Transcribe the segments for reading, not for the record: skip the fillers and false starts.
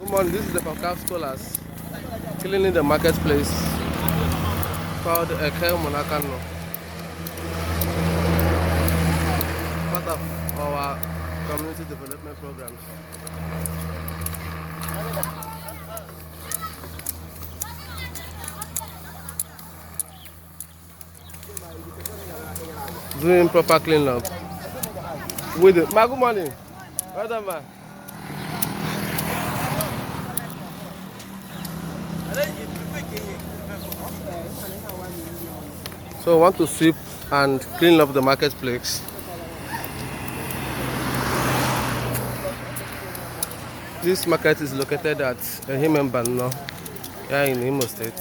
Come on, this is the Pacaf scholars cleaning the marketplace called Ekel Monakano. Part of our community development programs. Doing proper cleanup. With it. Ma, good morning. Well done, ma. So I want to sweep and clean up the marketplace. This market is located at Ehimembano, here in Imo State,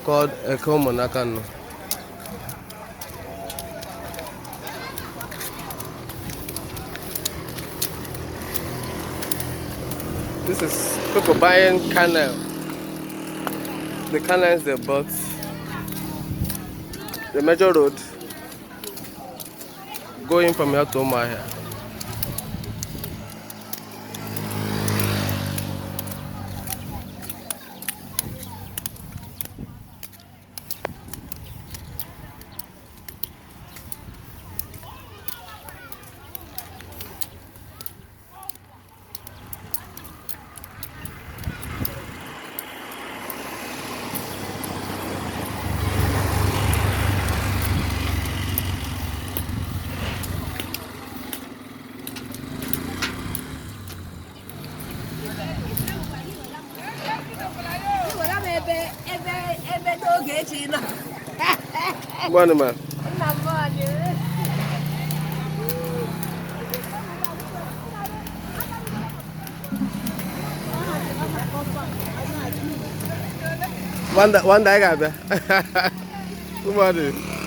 called Eko Monakano. This is people buying kernel. The kernels they bought. The major road going from here to Omahia. Morning, man. One day I got there. Good morning.